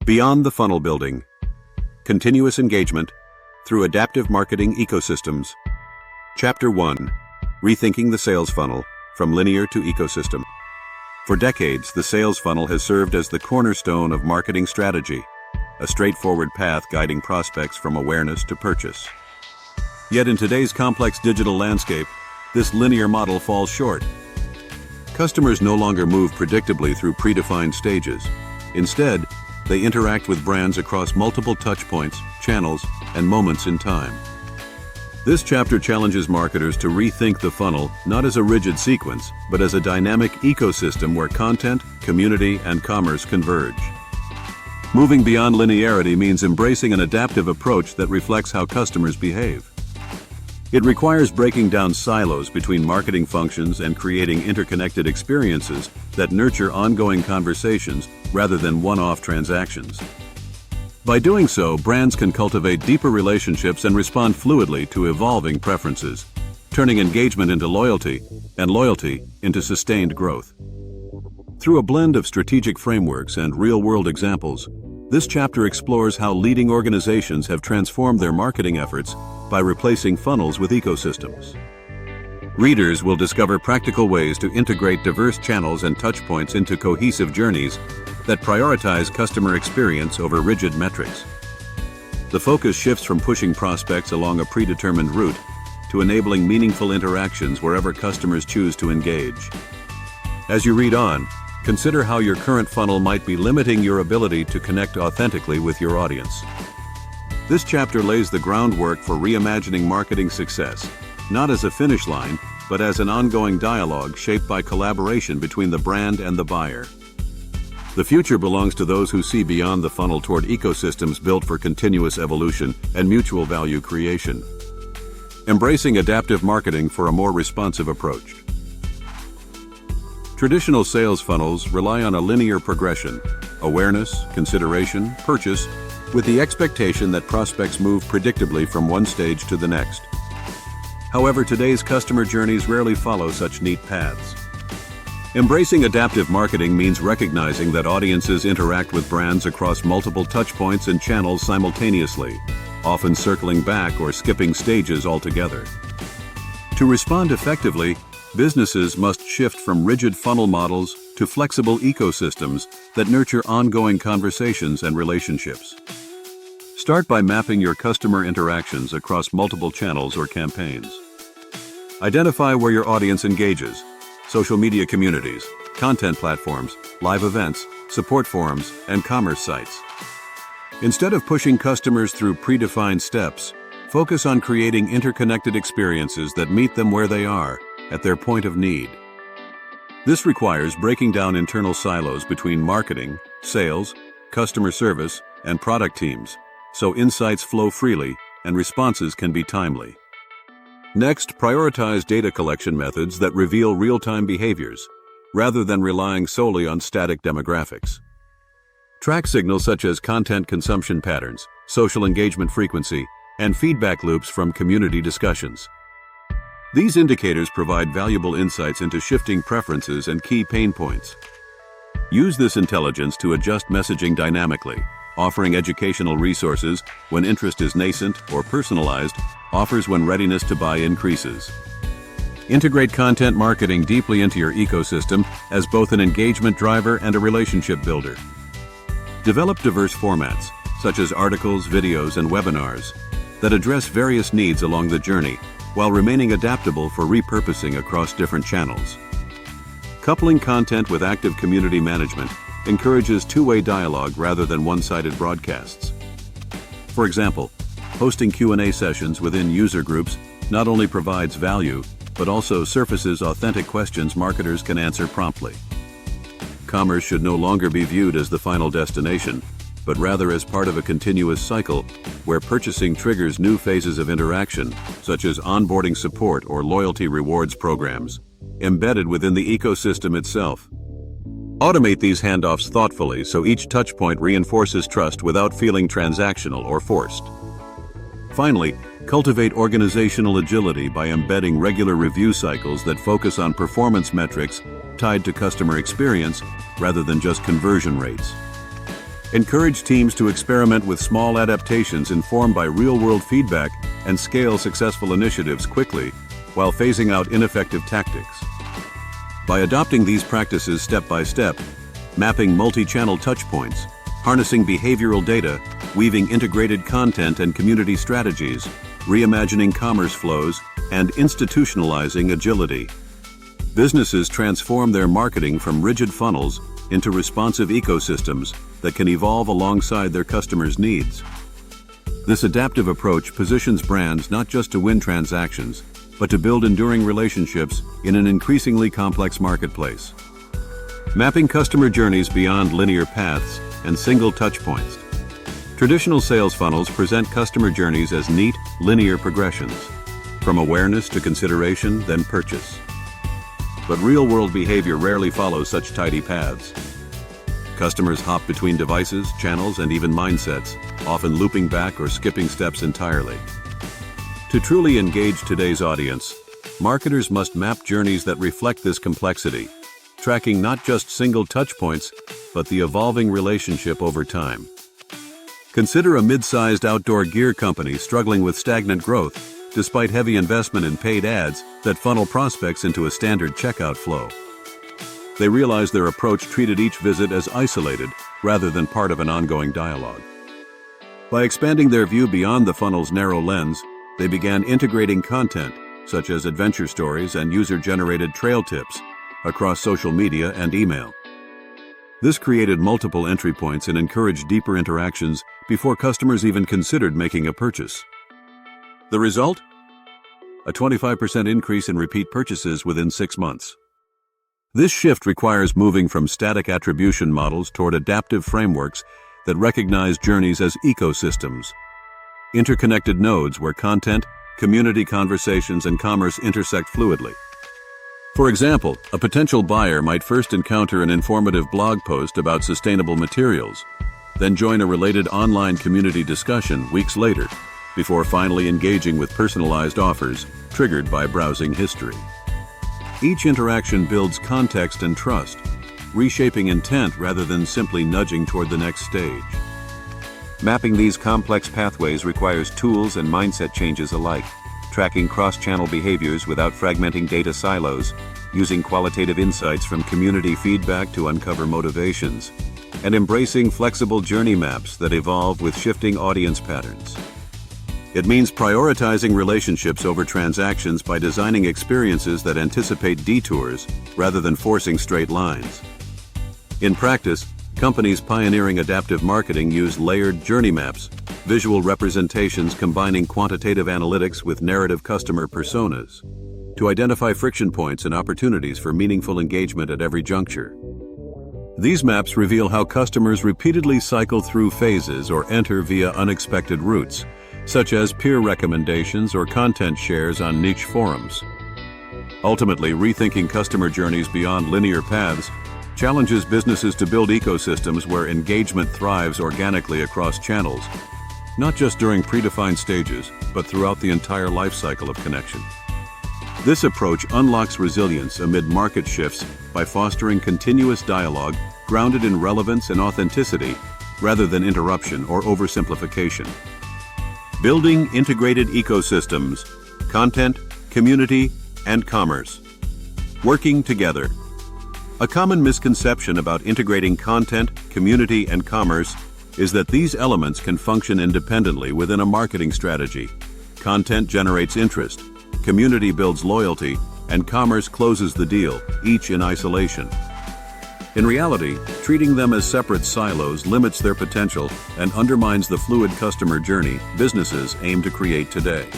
Beyond the funnel building. Continuous engagement through adaptive marketing ecosystems. Chapter 1. Rethinking the sales funnel from linear to ecosystem. For decades, the sales funnel has served as the cornerstone of marketing strategy, a straightforward path guiding prospects from awareness to purchase. Yet in today's complex digital landscape, this linear model falls short. Customers no longer move predictably through predefined stages. Instead, they interact with brands across multiple touchpoints, channels, and moments in time. This chapter challenges marketers to rethink the funnel not as a rigid sequence, but as a dynamic ecosystem where content, community, and commerce converge. Moving beyond linearity means embracing an adaptive approach that reflects how customers behave. It requires breaking down silos between marketing functions and creating interconnected experiences that nurture ongoing conversations rather than one-off transactions. By doing so, brands can cultivate deeper relationships and respond fluidly to evolving preferences, turning engagement into loyalty and loyalty into sustained growth. Through a blend of strategic frameworks and real-world examples, this chapter explores how leading organizations have transformed their marketing efforts by replacing funnels with ecosystems. Readers will discover practical ways to integrate diverse channels and touchpoints into cohesive journeys that prioritize customer experience over rigid metrics. The focus shifts from pushing prospects along a predetermined route to enabling meaningful interactions wherever customers choose to engage. As you read on, consider how your current funnel might be limiting your ability to connect authentically with your audience. This chapter lays the groundwork for reimagining marketing success, not as a finish line, but as an ongoing dialogue shaped by collaboration between the brand and the buyer. The future belongs to those who see beyond the funnel toward ecosystems built for continuous evolution and mutual value creation. Embracing adaptive marketing for a more responsive approach. Traditional sales funnels rely on a linear progression: awareness, consideration, purchase, with the expectation that prospects move predictably from one stage to the next. However, today's customer journeys rarely follow such neat paths. Embracing adaptive marketing means recognizing that audiences interact with brands across multiple touchpoints and channels simultaneously, often circling back or skipping stages altogether. To respond effectively, businesses must shift from rigid funnel models to flexible ecosystems that nurture ongoing conversations and relationships. Start by mapping your customer interactions across multiple channels or campaigns. Identify where your audience engages: social media communities, content platforms, live events, support forums, and commerce sites. Instead of pushing customers through predefined steps, focus on creating interconnected experiences that meet them where they are, at their point of need. This requires breaking down internal silos between marketing, sales, customer service, and product teams, so insights flow freely and responses can be timely. Next, prioritize data collection methods that reveal real-time behaviors, rather than relying solely on static demographics. Track signals such as content consumption patterns, social engagement frequency, and feedback loops from community discussions. These indicators provide valuable insights into shifting preferences and key pain points. Use this intelligence to adjust messaging dynamically, offering educational resources when interest is nascent or personalized offers when readiness to buy increases. Integrate content marketing deeply into your ecosystem as both an engagement driver and a relationship builder. Develop diverse formats, such as articles, videos, and webinars, that address various needs along the journey while remaining adaptable for repurposing across different channels. Coupling content with active community management encourages two-way dialogue rather than one-sided broadcasts. For example, hosting Q&A sessions within user groups not only provides value, but also surfaces authentic questions marketers can answer promptly. Commerce should no longer be viewed as the final destination, but rather as part of a continuous cycle where purchasing triggers new phases of interaction, such as onboarding support or loyalty rewards programs, embedded within the ecosystem itself. Automate these handoffs thoughtfully so each touchpoint reinforces trust without feeling transactional or forced. Finally, cultivate organizational agility by embedding regular review cycles that focus on performance metrics tied to customer experience rather than just conversion rates. Encourage teams to experiment with small adaptations informed by real-world feedback and scale successful initiatives quickly while phasing out ineffective tactics. By adopting these practices step by step, mapping multi-channel touchpoints, harnessing behavioral data, weaving integrated content and community strategies, reimagining commerce flows, and institutionalizing agility, businesses transform their marketing from rigid funnels into responsive ecosystems that can evolve alongside their customers' needs. This adaptive approach positions brands not just to win transactions, but to build enduring relationships in an increasingly complex marketplace. Mapping customer journeys beyond linear paths and single touchpoints. Traditional sales funnels present customer journeys as neat, linear progressions, from awareness to consideration, then purchase. But real-world behavior rarely follows such tidy paths. Customers hop between devices, channels, and even mindsets, often looping back or skipping steps entirely. To truly engage today's audience, marketers must map journeys that reflect this complexity, tracking not just single touchpoints, but the evolving relationship over time. Consider a mid-sized outdoor gear company struggling with stagnant growth, despite heavy investment in paid ads that funnel prospects into a standard checkout flow. They realized their approach treated each visit as isolated rather than part of an ongoing dialogue. By expanding their view beyond the funnel's narrow lens, they began integrating content, such as adventure stories and user-generated trail tips, across social media and email. This created multiple entry points and encouraged deeper interactions before customers even considered making a purchase. The result? A 25% increase in repeat purchases within 6 months. This shift requires moving from static attribution models toward adaptive frameworks that recognize journeys as ecosystems, interconnected nodes where content, community conversations, and commerce intersect fluidly. For example, a potential buyer might first encounter an informative blog post about sustainable materials, then join a related online community discussion weeks later, before finally engaging with personalized offers triggered by browsing history. Each interaction builds context and trust, reshaping intent rather than simply nudging toward the next stage. Mapping these complex pathways requires tools and mindset changes alike, tracking cross-channel behaviors without fragmenting data silos, using qualitative insights from community feedback to uncover motivations, and embracing flexible journey maps that evolve with shifting audience patterns. It means prioritizing relationships over transactions by designing experiences that anticipate detours rather than forcing straight lines. In practice, companies pioneering adaptive marketing use layered journey maps, visual representations combining quantitative analytics with narrative customer personas, to identify friction points and opportunities for meaningful engagement at every juncture. These maps reveal how customers repeatedly cycle through phases or enter via unexpected routes, such as peer recommendations or content shares on niche forums. Ultimately, rethinking customer journeys beyond linear paths challenges businesses to build ecosystems where engagement thrives organically across channels, not just during predefined stages, but throughout the entire life cycle of connection. This approach unlocks resilience amid market shifts by fostering continuous dialogue grounded in relevance and authenticity rather than interruption or oversimplification. Building integrated ecosystems, content, community, and commerce. Working together. A common misconception about integrating content, community, and commerce is that these elements can function independently within a marketing strategy. Content generates interest, community builds loyalty, and commerce closes the deal, each in isolation. In reality, treating them as separate silos limits their potential and undermines the fluid customer journey businesses aim to create today.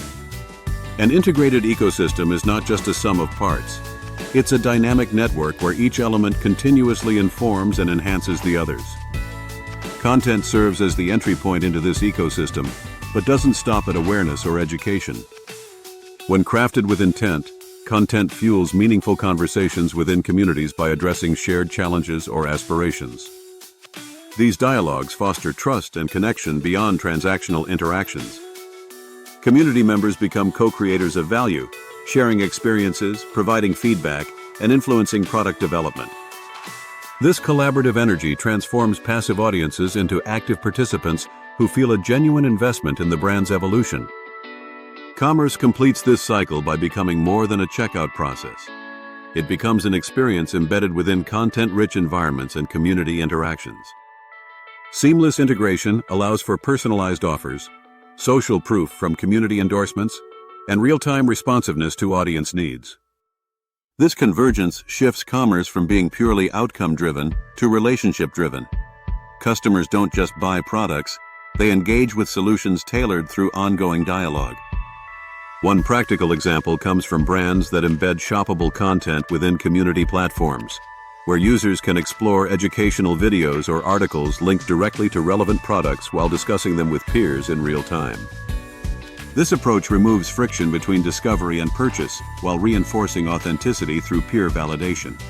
An integrated ecosystem is not just a sum of parts. It's a dynamic network where each element continuously informs and enhances the others. Content serves as the entry point into this ecosystem, but doesn't stop at awareness or education. When crafted with intent, content fuels meaningful conversations within communities by addressing shared challenges or aspirations. These dialogues foster trust and connection beyond transactional interactions. Community members become co-creators of value, sharing experiences, providing feedback, and influencing product development. This collaborative energy transforms passive audiences into active participants who feel a genuine investment in the brand's evolution. Commerce completes this cycle by becoming more than a checkout process. It becomes an experience embedded within content-rich environments and community interactions. Seamless integration allows for personalized offers, social proof from community endorsements, and real-time responsiveness to audience needs. This convergence shifts commerce from being purely outcome-driven to relationship-driven. Customers don't just buy products, they engage with solutions tailored through ongoing dialogue. One practical example comes from brands that embed shoppable content within community platforms, where users can explore educational videos or articles linked directly to relevant products while discussing them with peers in real time. This approach removes friction between discovery and purchase while reinforcing authenticity through peer validation.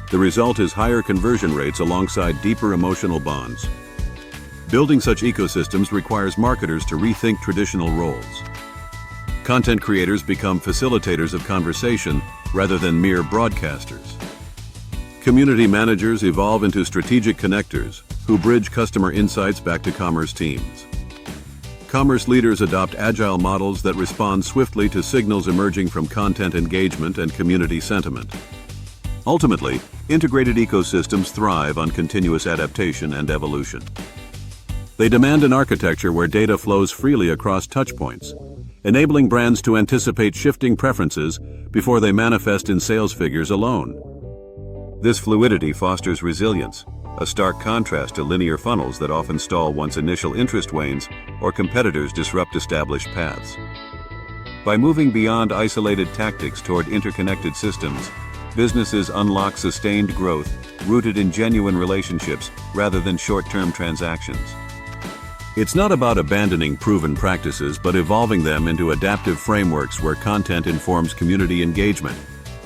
The result is higher conversion rates alongside deeper emotional bonds. Building such ecosystems requires marketers to rethink traditional roles. Content creators become facilitators of conversation rather than mere broadcasters. Community managers evolve into strategic connectors who bridge customer insights back to commerce teams. Commerce leaders adopt agile models that respond swiftly to signals emerging from content engagement and community sentiment. Ultimately, integrated ecosystems thrive on continuous adaptation and evolution. They demand an architecture where data flows freely across touchpoints, enabling brands to anticipate shifting preferences before they manifest in sales figures alone. This fluidity fosters resilience, a stark contrast to linear funnels that often stall once initial interest wanes or competitors disrupt established paths. By moving beyond isolated tactics toward interconnected systems, businesses unlock sustained growth rooted in genuine relationships rather than short-term transactions. It's not about abandoning proven practices, but evolving them into adaptive frameworks where content informs community engagement,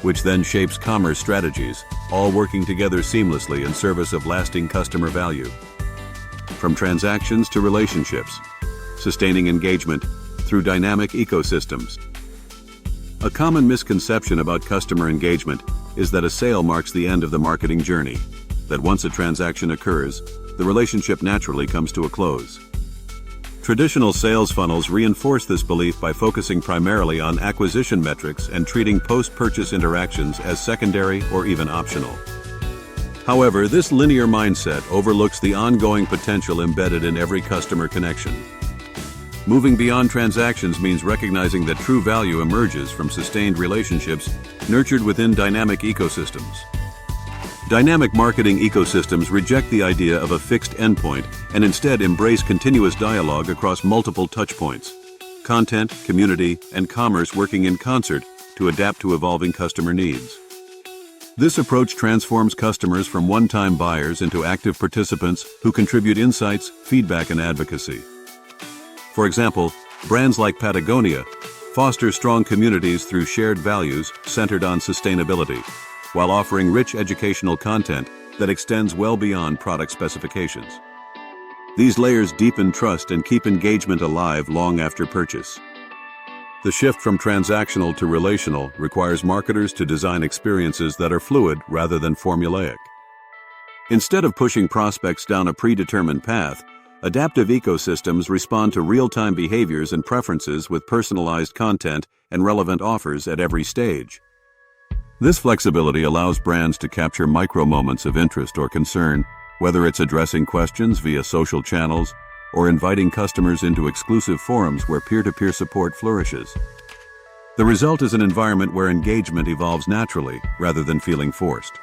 which then shapes commerce strategies, all working together seamlessly in service of lasting customer value. From transactions to relationships, sustaining engagement through dynamic ecosystems. A common misconception about customer engagement is that a sale marks the end of the marketing journey, that once a transaction occurs, the relationship naturally comes to a close. Traditional sales funnels reinforce this belief by focusing primarily on acquisition metrics and treating post-purchase interactions as secondary or even optional. However, this linear mindset overlooks the ongoing potential embedded in every customer connection. Moving beyond transactions means recognizing that true value emerges from sustained relationships nurtured within dynamic ecosystems. Dynamic marketing ecosystems reject the idea of a fixed endpoint and instead embrace continuous dialogue across multiple touchpoints, content, community, and commerce working in concert to adapt to evolving customer needs. This approach transforms customers from one-time buyers into active participants who contribute insights, feedback, and advocacy. For example, brands like Patagonia foster strong communities through shared values centered on sustainability, while offering rich educational content that extends well beyond product specifications. These layers deepen trust and keep engagement alive long after purchase. The shift from transactional to relational requires marketers to design experiences that are fluid rather than formulaic. Instead of pushing prospects down a predetermined path, adaptive ecosystems respond to real-time behaviors and preferences with personalized content and relevant offers at every stage. This flexibility allows brands to capture micro-moments of interest or concern, whether it's addressing questions via social channels or inviting customers into exclusive forums where peer-to-peer support flourishes. The result is an environment where engagement evolves naturally rather than feeling forced.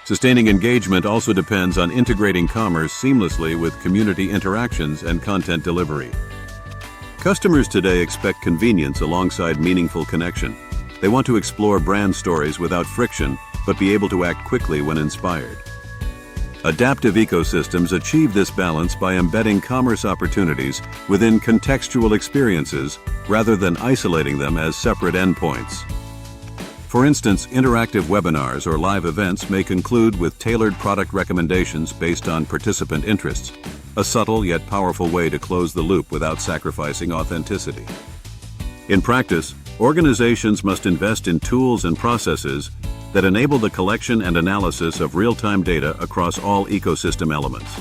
Sustaining engagement also depends on integrating commerce seamlessly with community interactions and content delivery. Customers today expect convenience alongside meaningful connection. They want to explore brand stories without friction, but be able to act quickly when inspired. Adaptive ecosystems achieve this balance by embedding commerce opportunities within contextual experiences rather than isolating them as separate endpoints. For instance, interactive webinars or live events may conclude with tailored product recommendations based on participant interests, a subtle yet powerful way to close the loop without sacrificing authenticity. In practice, organizations must invest in tools and processes that enable the collection and analysis of real-time data across all ecosystem elements.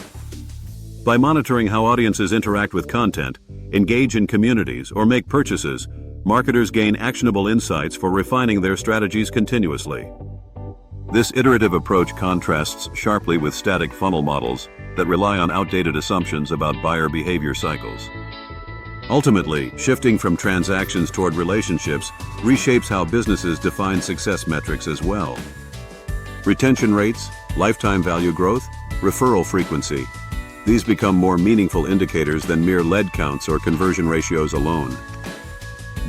By monitoring how audiences interact with content, engage in communities, or make purchases, marketers gain actionable insights for refining their strategies continuously. This iterative approach contrasts sharply with static funnel models that rely on outdated assumptions about buyer behavior cycles. Ultimately, shifting from transactions toward relationships reshapes how businesses define success metrics as well. Retention rates, lifetime value growth, referral frequency. These become more meaningful indicators than mere lead counts or conversion ratios alone.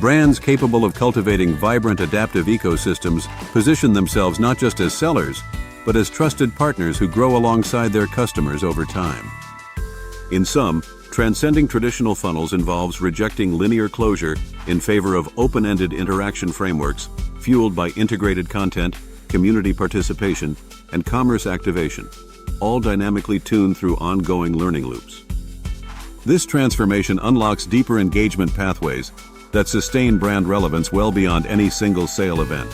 Brands capable of cultivating vibrant adaptive ecosystems position themselves not just as sellers, but as trusted partners who grow alongside their customers over time. In sum, transcending traditional funnels involves rejecting linear closure in favor of open-ended interaction frameworks fueled by integrated content, community participation, and commerce activation, all dynamically tuned through ongoing learning loops. This transformation unlocks deeper engagement pathways that sustain brand relevance well beyond any single sale event.